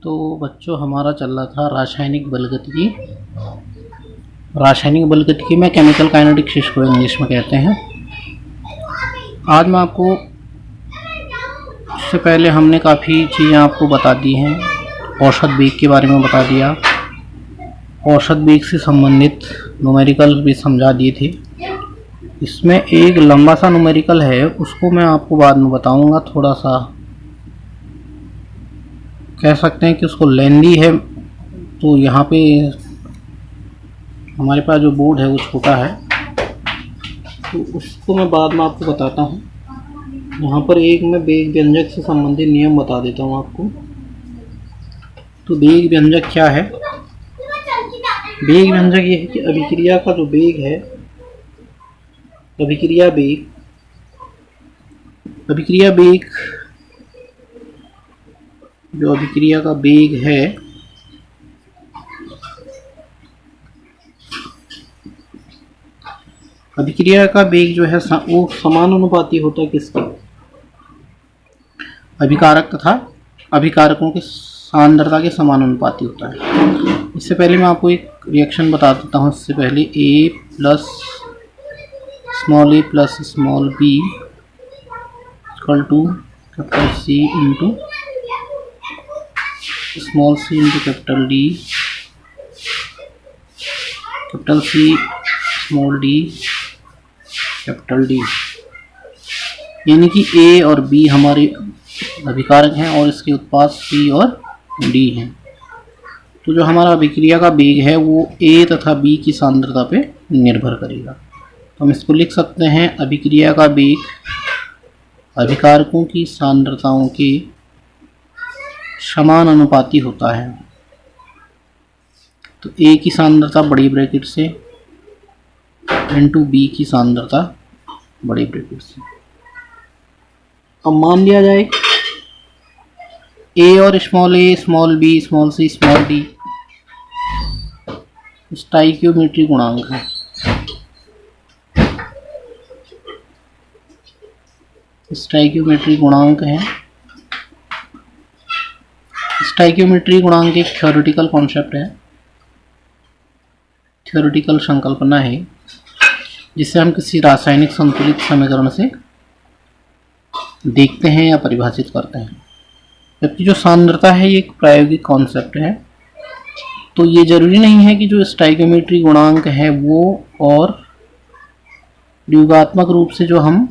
तो बच्चों हमारा चल रहा था रासायनिक बलगतिकी में केमिकल काइनेटिक्स, इसको इंग्लिश में कहते हैं। आज मैं आपको, इससे पहले हमने काफ़ी चीज़ें आपको बता दी हैं। औसत वेग के बारे में बता दिया, औसत वेग से संबंधित न्यूमेरिकल भी समझा दिए थे। इसमें एक लंबा सा न्यूमेरिकल है, उसको मैं आपको बाद में बताऊंगा। थोड़ा सा कह सकते हैं कि उसको लेंदी है, तो यहाँ पे हमारे पास जो बोर्ड है वो छोटा है, तो उसको मैं बाद में आपको बताता हूँ। यहाँ पर एक मैं वेग व्यंजक से संबंधित नियम बता देता हूँ आपको। तो वेग व्यंजक क्या है? वेग व्यंजक ये है कि अभिक्रिया का जो वेग है, अभिक्रिया वेग जो अभिक्रिया का वेग है, अभिक्रिया का वेग जो है वो समानुपाती होता है किसके? अभिकारक तथा अभिकारकों की सांद्रता के समानुपाती होता है। इससे पहले मैं आपको एक रिएक्शन बता देता हूँ। इससे पहले a plus small b equal to capital C into small c into capital D, capital C small d capital D, यानी कि A और B हमारे अभिकारक हैं और इसके उत्पाद C और D हैं। तो जो हमारा अभिक्रिया का वेग है वो A तथा B की सांद्रता पे निर्भर करेगा। तो हम इसको लिख सकते हैं, अभिक्रिया का वेग अभिकारकों की सांद्रताओं के समानुपाती होता है। तो A की सांद्रता बड़ी ब्रैकेट से इंटू B की सांद्रता बड़ी ब्रैकेट से। अब मान लिया जाए A और small b small c small d stoichiometry गुणांक है। स्टाइकियोमेट्री गुणांक है। स्टाइकियोमेट्री गुणांक एक थ्योरेटिकल कॉन्सेप्ट है, थ्योरेटिकल संकल्पना है, जिसे हम किसी रासायनिक संतुलित समीकरण से देखते हैं या परिभाषित करते हैं। जबकि जो सांद्रता है ये एक प्रायोगिक कॉन्सेप्ट है। तो ये जरूरी नहीं है कि जो स्टाइकियोमेट्री गुणांक है वो और योगात्मक रूप से जो हम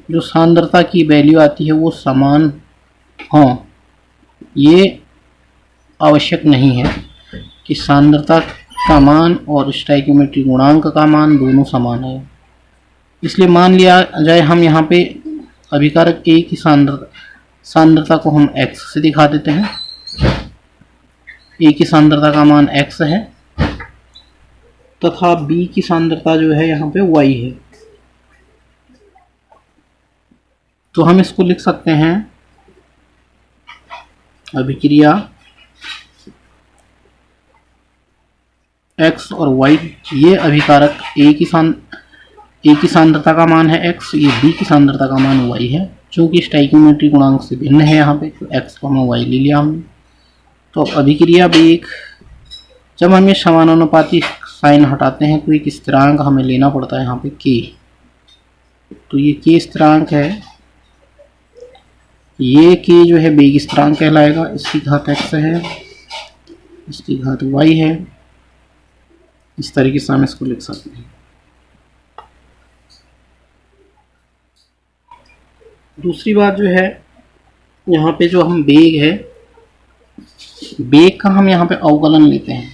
जो सांद्रता की वैल्यू आती है वो समान हों। ये आवश्यक नहीं है कि सांद्रता का मान और स्टाइकियोमेट्री गुणांक का मान दोनों समान है। इसलिए मान लिया जाए हम यहाँ पे अभिकारक A की सांद्रता को हम x से दिखा देते हैं। A की सांद्रता का मान x है तथा B की सांद्रता जो है यहाँ पे y है। तो हम इसको लिख सकते हैं, अभिक्रिया x और y, ये अभिकारक A की सांद्रता का मान है x, ये B की सांद्रता का मान y है। चूंकि स्टाइकियोमेट्री गुणांक से भिन्न है यहाँ पे, तो x को हम y ले लिया हमने। तो अब अभिक्रिया वेग, जब हम ये समानुपाती साइन हटाते हैं तो एक स्थिरांक हमें लेना पड़ता है यहाँ पे k। तो ये k स्थिरांक है, ये k जो है वेग स्थिरांक कहलाएगा। इसकी घात x है, इसकी घात y है। इस तरीके से हम इसको लिख सकते हैं। दूसरी बात जो है, यहाँ पे जो हम वेग है, वेग का हम यहाँ पे अवकलन लेते हैं।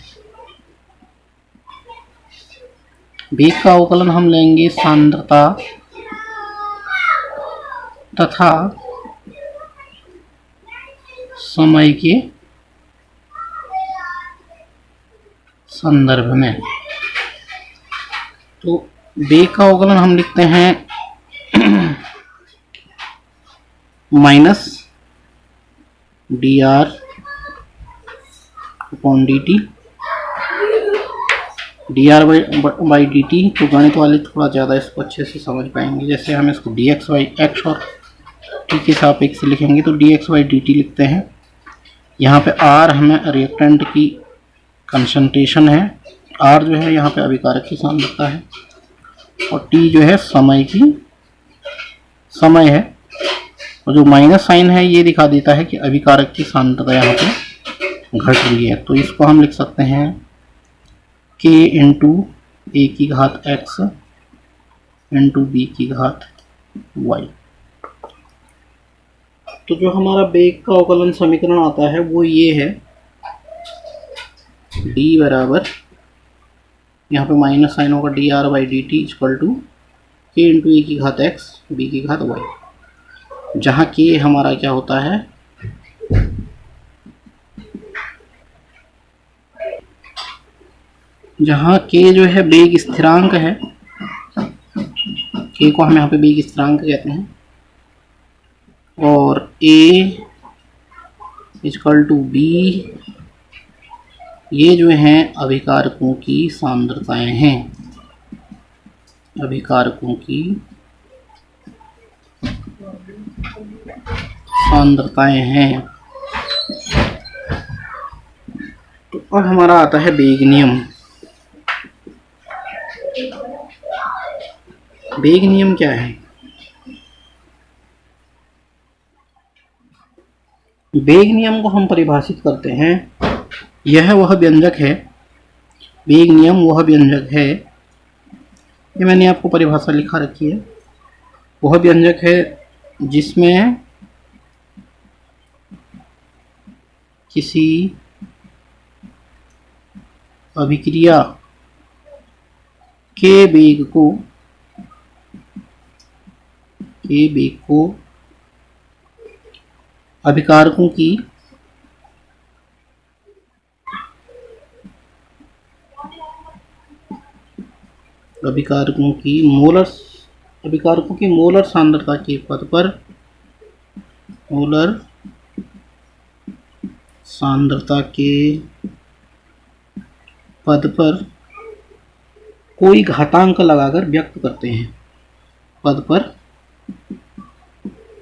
वेग का अवकलन हम लेंगे सांद्रता तथा समय के संदर्भ में। तो वेग का अवकलन हम लिखते हैं minus dr upon dt, dr by dt। तो गणित वाले थोड़ा ज़्यादा इसको अच्छे से समझ पाएंगे। जैसे हम इसको dx बाई x और टी के सापेक्ष लिखेंगे तो D x by D T लिखते हैं। यहाँ पे आर हमें रिएक्टेंट की कंसंट्रेशन है, आर जो है यहाँ पे अभिकारक की सांद्रता है, और टी जो है समय है, और जो माइनस साइन है ये दिखा देता है कि अभिकारक की सांद्रता यहाँ पे घट रही है। तो इसको हम लिख सकते हैं k इंटू ए की घात x इंटू बी की घात y। तो जो हमारा वेग का अवकलन समीकरण आता है वो ये है, d बराबर यहाँ पे माइनस साइन होगा D R by D T equal to K into A की घात x बी की घात y, जहाँ के हमारा क्या होता है, जहाँ के जो है वेग स्थिरांक है, के को हम यहाँ पे वेग स्थिरांक कहते हैं, और ए इक्वल टू बी ये जो हैं अभिकारकों की सांद्रताएं हैं, अभिकारकों की सांद्रताएं हैं। तो अब हमारा आता है वेग नियम। वेग नियम क्या है? वेग नियम को हम परिभाषित करते हैं, यह वह व्यंजक है, वेग नियम वह व्यंजक है, ये मैंने आपको परिभाषा लिखा रखी है, वह व्यंजक है जिसमें किसी अभिक्रिया के वेग को अभिकारकों की मोलर सांद्रता के पद पर, मोलर सांद्रता के पद पर कोई घातांक लगाकर व्यक्त करते हैं, पद पर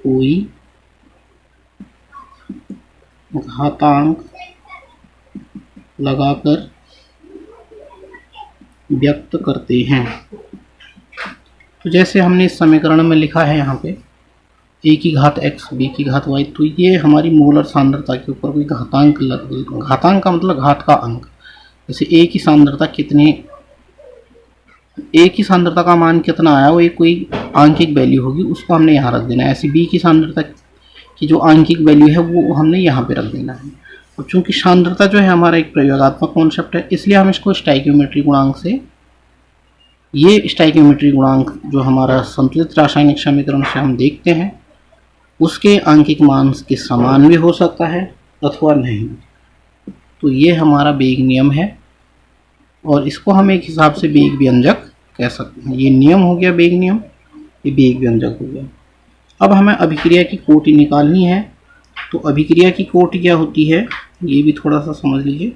कोई घातांक लगाकर व्यक्त करते हैं। तो जैसे हमने इस समीकरण में लिखा है यहाँ पे ए की घात x बी की घात y, तो ये हमारी मोलर सांद्रता के ऊपर कोई घातांक का मतलब घात का अंक, जैसे ए की सांद्रता ए की सांद्रता का मान कितना आया, वो एक कोई आंकिक वैल्यू होगी, उसको हमने यहाँ रख देना है। ऐसे बी की सांद्रता की जो आंकिक वैल्यू है वो हमने यहाँ पे रख देना है। और चूंकि सांद्रता जो है हमारा एक प्रयोगात्मक कॉन्सेप्ट है, इसलिए हम इसको स्टाइकियोमेट्री गुणांक से, ये स्टाइकियोमेट्री गुणांक जो हमारा संतुलित रासायनिक समीकरण से हम देखते हैं उसके आंकिक मान के समान भी हो सकता है अथवा नहीं। तो ये हमारा वेग नियम है, और इसको हम एक हिसाब से वेग व्यंजक कह सकते हैं। ये नियम हो गया वेग नियम, ये वेग व्यंजक हो गया। अब हमें अभिक्रिया की कोटि निकालनी है, तो अभिक्रिया की कोटि क्या होती है ये भी थोड़ा सा समझ लीजिए।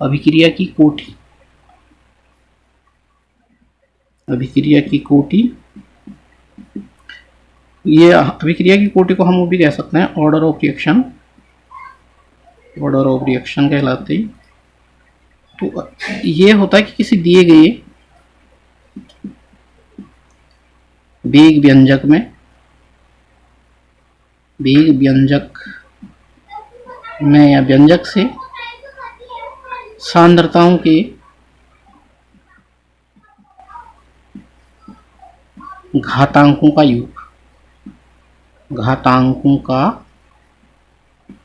अभिक्रिया की कोटि, अभिक्रिया की कोटि, ये अभिक्रिया की कोटि को हम वो भी कह सकते हैं order of reaction, order of reaction कहलाते हैं। तो ये होता है कि किसी दिए गए वेग व्यंजक में, वेग व्यंजक में या व्यंजक से सांद्रताओं के घातांकों का योग, घातांकों का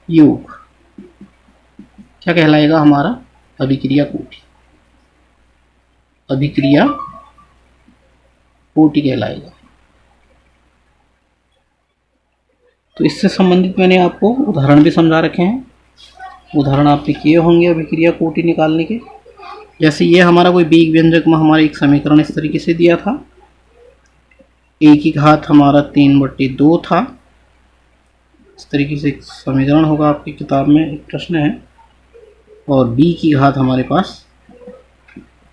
योग क्या कहलाएगा हमारा? अभिक्रिया कोटि, अभिक्रिया कोटि कहलाएगा। तो इससे संबंधित मैंने आपको उदाहरण भी समझा रखे हैं, उदाहरण आपने किए होंगे अभिक्रिया कोटि निकालने के। जैसे ये हमारा कोई वेग व्यंजक में हमारा एक समीकरण इस तरीके से दिया था, ए की घात हमारा 3/2 था, इस तरीके से एक समीकरण होगा आपकी किताब में, एक प्रश्न है, और बी की घात हमारे पास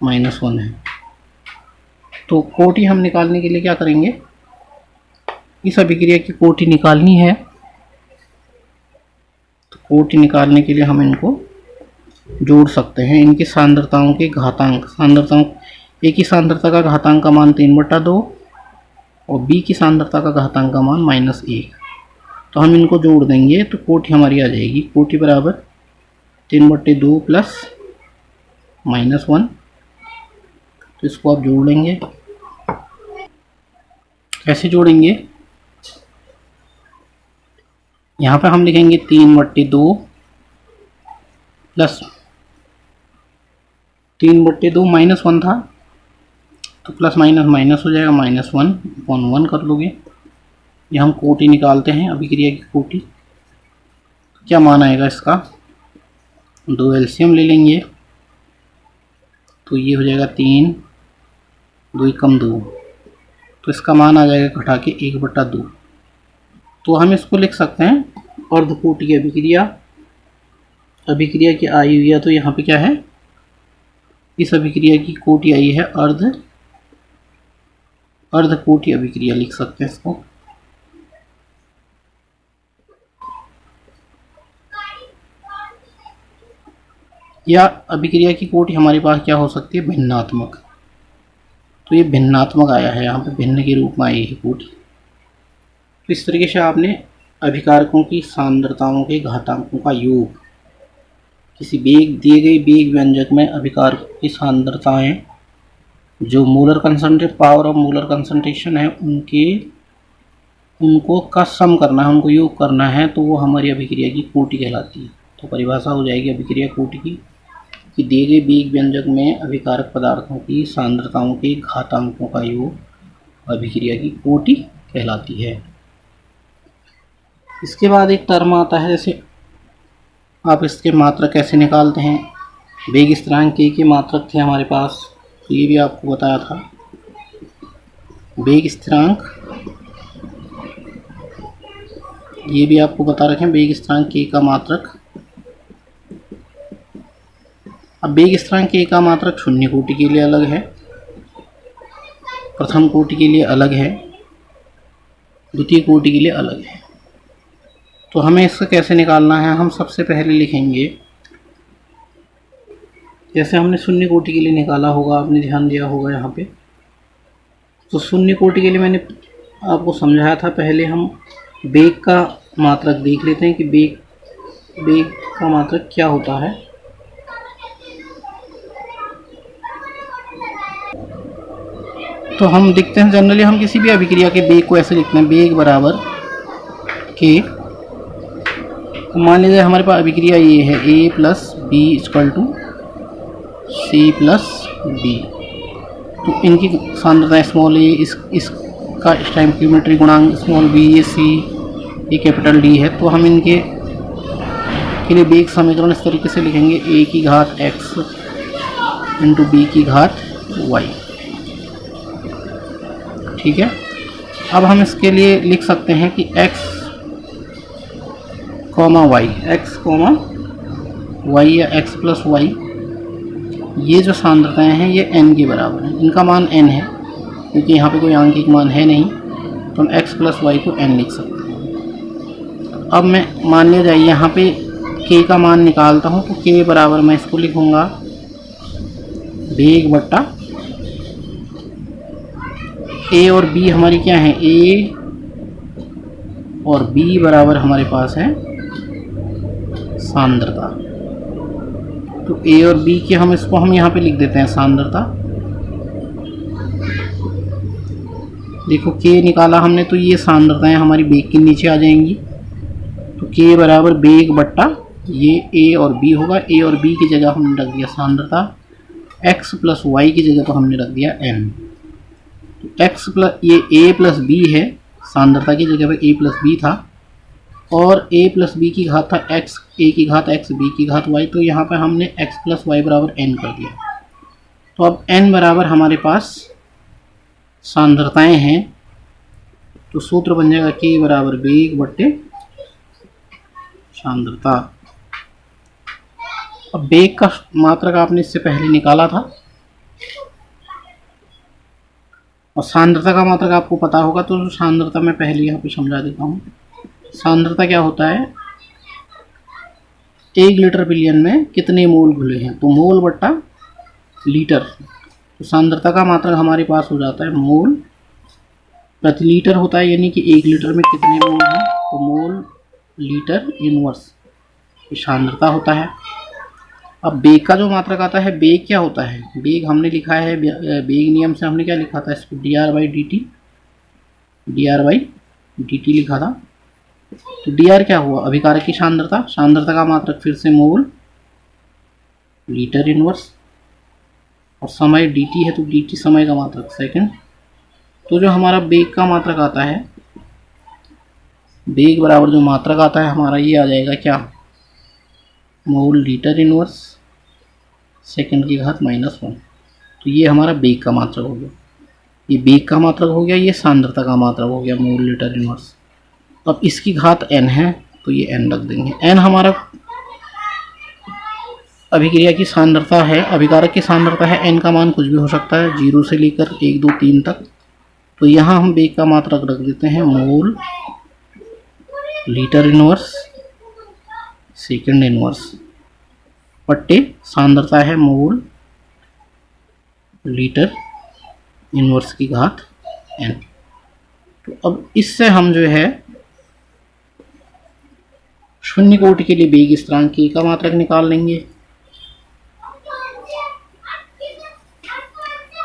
-1 है। तो कोटि हम निकालने के लिए क्या करेंगे, इस अभिक्रिया की कोटि निकालनी है, तो कोटि निकालने के लिए हम इनको जोड़ सकते हैं। इनकी सांद्रताओं के घातांक, सांद्रताओं ए की सांद्रता का घातांक का मान 3/2 और बी की सांद्रता का घातांक का मान -1। तो हम इनको जोड़ देंगे तो कोटि हमारी आ जाएगी। कोटि बराबर 3/2 प्लस -1। तो इसको आप जोड़ लेंगे। कैसे जोड़ेंगे? यहाँ पर हम लिखेंगे 3/2 प्लस 3/2 -1 था तो प्लस माइनस माइनस हो जाएगा, -1/1 कर लोगे। ये हम कोटि निकालते हैं, अभिक्रिया की कोटि। क्या मान आएगा इसका? 2 एलसीएम ले लेंगे तो ये हो जाएगा 3, 2 कम 2, तो इसका मान आ जाएगा घटा के 1/2। तो हम इसको लिख सकते हैं अर्धकोटि की अभिक्रिया। अभिक्रिया की आई हुई है तो यहाँ पे क्या है, इस अभिक्रिया की कोटि आई है अर्धकोटि अभिक्रिया लिख सकते हैं इसको। या अभिक्रिया की कोटि हमारे पास क्या हो सकती है, भिन्नात्मक। तो ये भिन्नात्मक आया है, यहाँ पे भिन्न के रूप में आई है कोटि। तो इस तरीके से आपने अभिकारकों की सांद्रताओं के घातांकों का योग, किसी दिए गए वेग व्यंजक में अभिकारकों की सांद्रताएं जो molar concentrate power of molar concentration है उनको का सम करना है, उनको योग करना है, तो वो हमारी अभिक्रिया की कोटि कहलाती है। तो परिभाषा हो जाएगी अभिक्रिया कोटि की कि दिए गए वेग व्यंजक में अभिकारक पदार्थों की सांद्रताओं के घातांकों का योग अभिक्रिया की कोटि कहलाती है। इसके बाद एक टर्म आता है, जैसे आप इसके मात्रक कैसे निकालते हैं। वेग स्थिरांक के मात्रक थे हमारे पास, तो ये भी आपको बताया था। वेग स्थिरांक, ये भी आपको बता रखें, वेग स्थिरांक के का मात्रक। अब वेग स्थिरांक के का मात्रक शून्य कोटि के लिए अलग है, प्रथम कोटि के लिए अलग है, द्वितीय कोटि के लिए अलग है। तो हमें इसका कैसे निकालना है, हम सबसे पहले लिखेंगे, जैसे हमने शून्य कोटि के लिए निकाला होगा, आपने ध्यान दिया होगा यहाँ पे। तो शून्य कोटि के लिए मैंने आपको समझाया था, पहले हम वेग का मात्रक देख लेते हैं कि वेग का मात्रक क्या होता है। तो हम देखते हैं, जनरली हम किसी भी अभिक्रिया के वेग को ऐसे लिखते हैं, वेग बराबर के, मान लीजिए हमारे पास अभिक्रिया ये है a plus B equal to C plus D. तो इनकी सांद्रता स्मॉल ए, इसका स्टोइकियोमेट्रिक गुणांक स्मॉल बी, ये सी, ये कैपिटल डी है। तो हम इनके के लिए वेग समीकरण इस तरीके से लिखेंगे, a की घात x इंटू बी की घात y। ठीक है। अब हम इसके लिए लिख सकते हैं कि x, y, x, y या x प्लस y, ये जो सांद्रताएं हैं ये n के बराबर हैं। इनका मान n है क्योंकि यहाँ पे कोई आंकिक मान है नहीं, तो हम x प्लस y को n लिख सकते हैं। अब मैं मान लिया जाए यहाँ पे k का मान निकालता हूँ, तो k बराबर मैं इसको लिखूँगा वेग बट्टा a और b हमारी क्या है, a और b बराबर हमारे पास है सांद्रता। तो a और b की हम इसको हम यहाँ पे लिख देते हैं सांद्रता। देखो k निकाला हमने, तो ये सांद्रताएं हमारी वेग के नीचे आ जाएंगी। तो k बराबर वेग बट्टा ये a और b होगा। a और b की जगह हमने रख दिया सांद्रता, x प्लस y की जगह तो हमने रख दिया n। तो x प्लस ये a प्लस b है, सांद्रता की जगह पे a प्लस b था, और a प्लस b की घात था x, a की घात x, b की घात y। तो यहाँ पे हमने x प्लस y बराबर n कर दिया। तो अब n बराबर हमारे पास सांद्रताएं हैं, तो सूत्र बन जाएगा k बराबर वेग बट्टे सांद्रता। अब वेग का मात्रक आपने इससे पहले निकाला था, और सांद्रता का मात्रक आपको पता होगा, तो सांद्रता मैं पहले यहाँ पे समझा देता हूँ। सांद्रता क्या होता है, 1 लीटर बिलियन में कितने मोल घुले हैं, तो मोल बट्टा लीटर। तो सांद्रता का मात्रक हमारे पास हो जाता है मोल प्रति लीटर होता है, यानी कि 1 लीटर में कितने मोल हैं, तो मोल लीटर इनवर्स सांद्रता होता है। अब बेग का जो मात्रक आता है, बेग क्या होता है, बेग हमने लिखा है, बेग नियम से हमने क्या लिखा था इसको, dr/dt लिखा था। तो dr क्या हुआ, अभिकारक की सांद्रता, सांद्रता का मात्रक फिर से मोल लीटर इनवर्स, और समय dt है तो dt समय का मात्रक सेकंड। तो जो हमारा बेग का मात्रक आता है, बेग बराबर जो मात्रक आता है हमारा, ये आ जाएगा क्या, मोल लीटर इनवर्स सेकंड की घात -1। तो ये हमारा बेग का मात्रक हो गया, ये बेग का मात्रक हो गया, ये सांद्रता का मात्रक हो गया मोल लीटर इनवर्स। अब इसकी घात n है तो ये n रख देंगे। n हमारा अभिक्रिया की सांद्रता है, अभिकारक की सांद्रता है, n का मान कुछ भी हो सकता है 0 से लेकर 1 2 3 तक। तो यहाँ हम बेग का मात्रक रख देते हैं मोल लीटर इनवर्स सेकंड इनवर्स बट्टे सांद्रता है मोल लीटर इनवर्स की घात n। तो अब इससे हम जो है शून्य कोटि के लिए बेग स्थिरांक k का मात्रक निकाल लेंगे।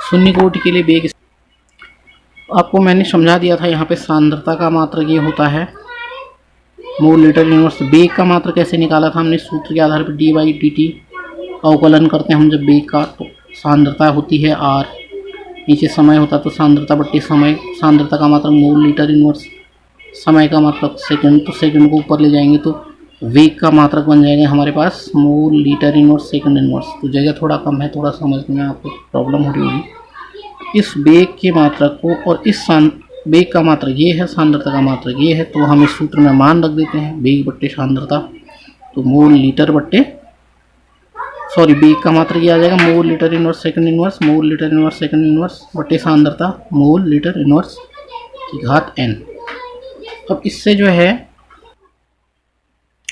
शून्य कोटि के लिए बेग, आपको मैंने समझा दिया था, यहाँ पे सांद्रता का मात्रक ये होता है मोल लीटर इनवर्स। बेग का मात्रक कैसे निकाला था हमने, सूत्र के आधार पर d/dt अवकलन करते हैं हम जब बेग का, तो सांद्रता होती है r, नीचे समय होता तो सांद्रता बट्टी समय, सांद्रता का मात्रक मोल लीटर इनवर्स, समय का मात्रक सेकंड, तो सेकंड को ऊपर ले जाएंगे तो वेग का मात्रक बन जाएगा हमारे पास mole litre inverse second inverse. तो जगह थोड़ा कम है, थोड़ा समझने में आपको प्रॉब्लम हो रही होगी। इस बेग के मात्रक को और इस बेग का मात्रक ये है, सांद्रता का मात्रक ये है, तो हम इस सूत्र में मान रख देते हैं बेग बट्टे सांद्रता। तो मोल लीटर बट्टे, सॉरी बेग का मात्रक ये आ जाएगा मोल लीटर इनवर्स सेकंड इनवर्स, मोल लीटर इनवर्स सेकंड इनवर्स बट्टे सांद्रता मोल लीटर इनवर्स की घात n। अब इससे जो है,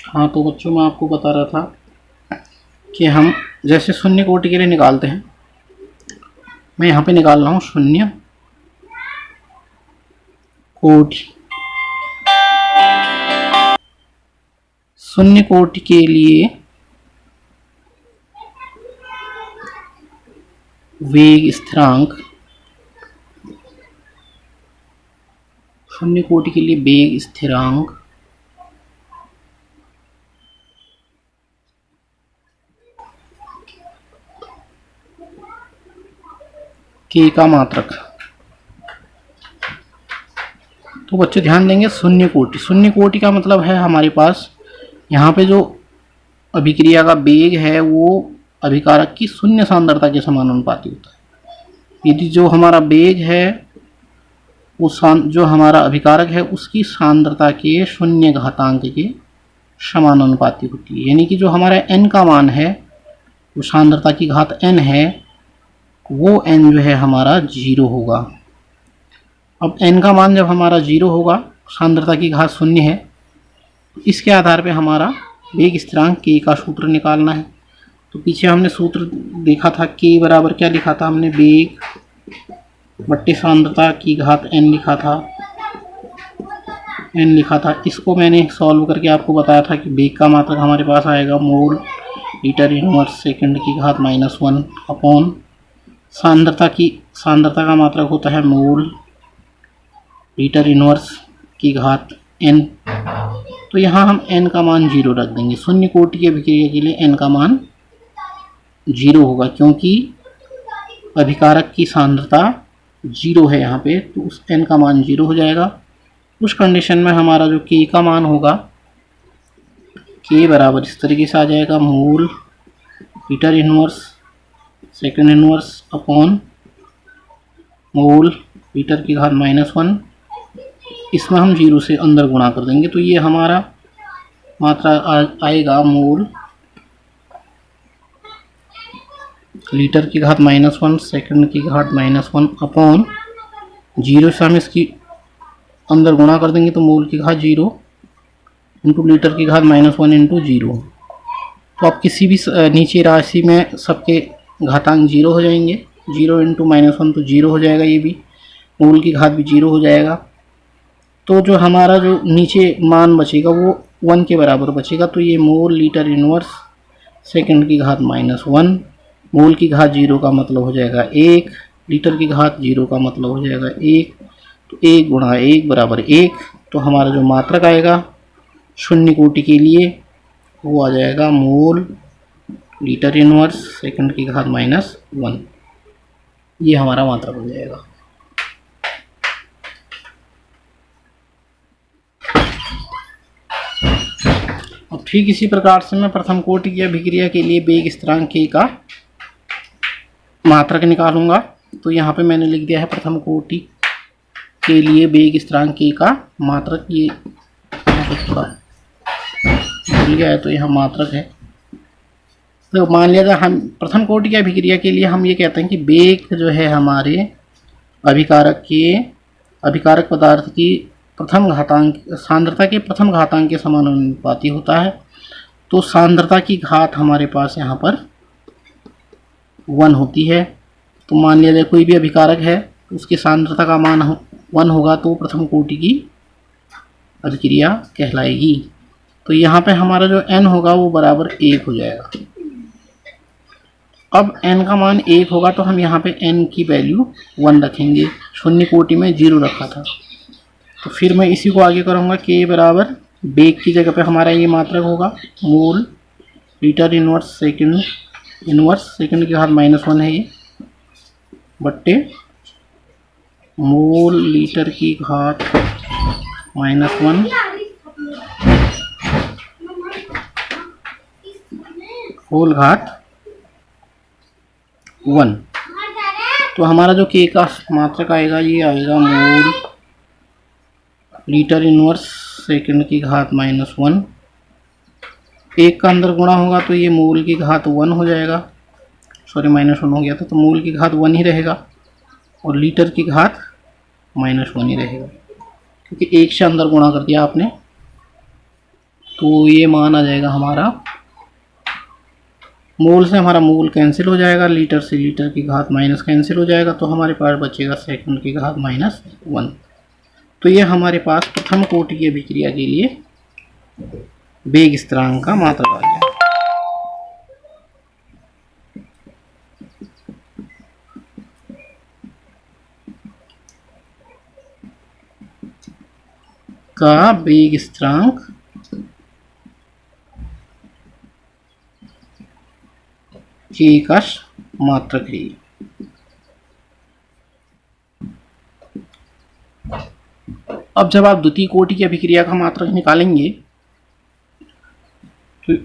हाँ तो बच्चों मैं आपको बता रहा था कि हम जैसे शून्य कोटि के लिए निकालते हैं, मैं यहाँ पे निकाल रहा हूँ शून्य कोटि। शून्य कोटि के लिए वेग स्थिरांक, शून्य कोटि के लिए वेग स्थिरांक k का मात्रक। तो बच्चे ध्यान देंगे, शून्य कोटि, शून्य कोटि का मतलब है हमारे पास यहाँ पे जो अभिक्रिया का वेग है वो अभिकारक की शून्य सांद्रता के समानुपाती होता है। यदि जो हमारा वेग है वो जो हमारा अभिकारक है उसकी सांद्रता के शून्य घातांक के समानुपाती होती है, यानी कि जो हमारा n का मान है, वो सांद्रता की घात n है, वो n जो है हमारा 0 होगा। अब n का मान जब हमारा 0 होगा, सांद्रता की घात 0 है, तो इसके आधार पे हमारा वेग स्थिरांक k का सूत्र निकालना है। तो पीछे हमने सूत्र देखा था, k बराबर क्या लिखा था हमने, वेग बट्टे सांद्रता की घात n लिखा था। इसको मैंने सॉल्व करके आपको बताया था कि वेग का मात्रक हमारे पास आएगा मोल लीटर इनवर्स सेकंड की घात -1 अपॉन सांद्रता का मात्रक होता है मोल लीटर इनवर्स की घात n। तो यहाँ हम n का मान 0 रख देंगे। शून्य कोटि की अभिक्रिया के लिए n का मान 0 होगा, क्योंकि अभिकारक की सांद्रता 0 है यहाँ पे, तो उस n का मान 0 हो जाएगा। उस कंडीशन में हमारा जो k का मान होगा, k बराबर इस तरीके से आ जाएगा मोल litre inverse second inverse upon mole litre की घात -1। इसमें हम 0 से अंदर गुणा कर देंगे, तो ये हमारा मात्रा आएगा मोल लीटर की घात -1 सेकंड की घात -1 अपॉन जीरो से हम इसकी अंदर गुणा कर देंगे तो मोल की घात 0 इंटू लीटर की घात -1 इंटू 0। तो आप किसी भी नीचे राशि में सबके घातांक 0 हो जाएंगे। 0 इंटू -1 तो 0 हो जाएगा, ये भी मोल की घात भी 0 हो जाएगा। तो जो हमारा जो नीचे मान बचेगा वो 1 के बराबर बचेगा। तो ये मोल लीटर इनवर्स सेकंड की घात -1, मोल की घात 0 का मतलब हो जाएगा 1, लीटर की घात 0 का मतलब हो जाएगा 1। तो 1 गुणा 1 बराबर 1। तो हमारा जो मात्रक आएगा शून्य कोटि के लिए वो आ जाएगा मोल लीटर इनवर्स सेकंड की घात -1। ये हमारा मात्रक हो जाएगा। अब ठीक इसी प्रकार से मैं प्रथम कोटि की अभिक्रिया के लिए वेग स्थिरांक k का मात्रक निकालूंगा। तो यहाँ पे मैंने लिख दिया है प्रथम कोटि के लिए वेग स्थिरांक k का मात्रक। ये यहाँ पे थोड़ा भूल गया है तो यहाँ मात्रक है। तो मान लिया जाए हम प्रथम कोटि की अभिक्रिया के लिए हम ये कहते हैं कि वेग जो है हमारे अभिकारक पदार्थ की प्रथम घातांक सांद्रता के प्रथम घातांक के समानुपाती होता है। तो सांद्रता की घात हमारे पास यहाँ पर 1 होती है। तो मान लिया जाए कोई भी अभिकारक है उसकी सांद्रता का मान 1 होगा तो प्रथम कोटि की अभिक्रिया कहलाएगी। तो यहाँ पे हमारा जो n होगा वो बराबर 1 हो जाएगा। अब n का मान 1 होगा तो हम यहाँ पे n की वैल्यू 1 रखेंगे। शून्य कोटि में 0 रखा था। तो फिर मैं इसी को आगे करूँगा k बराबर वेग की जगह पे हमारा ये मात्रक होगा मोल लीटर इनवर्स सेकंड की घात -1 है ये, बट्टे मोल लीटर की घात -1 होल घात 1। तो हमारा जो k का मात्रक आएगा ये आएगा मोल लीटर इनवर्स सेकंड की घात -1। 1 का अंदर गुणा होगा तो ये मोल की घात 1 हो जाएगा। सॉरी -1 हो गया था तो मोल की घात 1 ही रहेगा और लीटर की घात -1 ही रहेगा क्योंकि 1 से अंदर गुणा कर दिया आपने। तो ये मान आ जाएगा हमारा, मोल से हमारा मोल कैंसिल हो जाएगा, लीटर से लीटर की घात माइनस कैंसिल हो जाएगा। तो हमारे पास बचेगा सेकंड की घात -1। तो ये हमारे पास प्रथम कोटि की अभिक्रिया के लिए वेग स्थिरांक का मात्रक आ गया। का वेग स्थिरांक k का मात्रक है। अब जब आप द्वितीय कोटि की अभिक्रिया का मात्रक निकालेंगे तो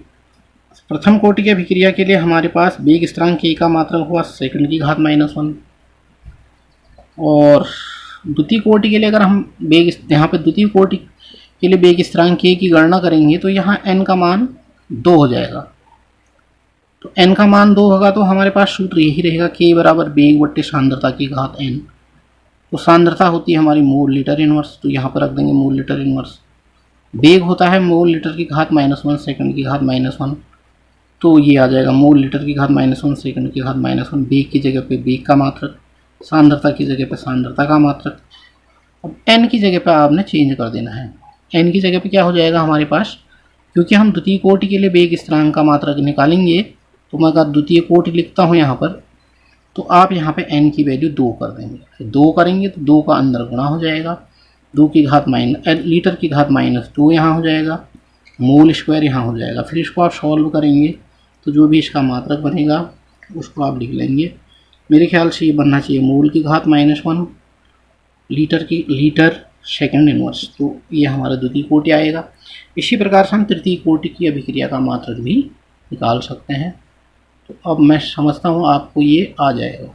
प्रथम कोटि की अभिक्रिया के लिए हमारे पास वेग स्थिरांक k का मात्रक हुआ सेकंड की घात -1 और द्वितीय कोटि के लिए अगर हम यहाँ पे द्वितीय कोटि के लिए वेग स्थिरांक k की गणना करेंगे तो यहाँ n का मान 2 हो जाएगा। तो n का मान 2 होगा तो हमारे पास सूत्र यही रहेगा k बराबर वेग बट्टे सांद्रता की घात n। तो सांद्रता होती है हमारी मोल लीटर इनवर्स, तो यहाँ पर रख देंगे मोल लीटर इनवर्स। वेग होता है मोल लीटर की घात -1 सेकंड की घात -1। तो ये आ जाएगा मोल लीटर की घात -1 सेकंड की घात -1। वेग की जगह पे वेग का मात्रक, सांद्रता की जगह पे सांद्रता का मात्रक। अब n की जगह पे आपने चेंज कर देना है। n की जगह पे क्या हो जाएगा हमारे पास, क्योंकि हम द्वितीय कोटि के लिए वेग स्थिरांक का मात्रक निकालेंगे तो मैं अगर द्वितीय कोटि लिखता हूँ यहाँ पर तो आप यहाँ पे n की वैल्यू 2 कर देंगे। 2 करेंगे तो 2 का अंदर गुणा हो जाएगा, 2 की घात लीटर की घात -2 यहाँ हो जाएगा, मोल स्क्वायर यहाँ हो जाएगा। फिर इसको आप सॉल्व करेंगे तो जो भी इसका मात्रक बनेगा उसको आप लिख लेंगे। मेरे ख्याल से ये बनना चाहिए मोल की घात -1 लीटर सेकंड इनवर्स। तो ये हमारा द्वितीय कोटि आएगा। इसी प्रकार से हम तृतीय कोटि की अभिक्रिया का मात्रक भी निकाल सकते हैं। तो अब मैं समझता हूँ आपको ये आ जाएगा।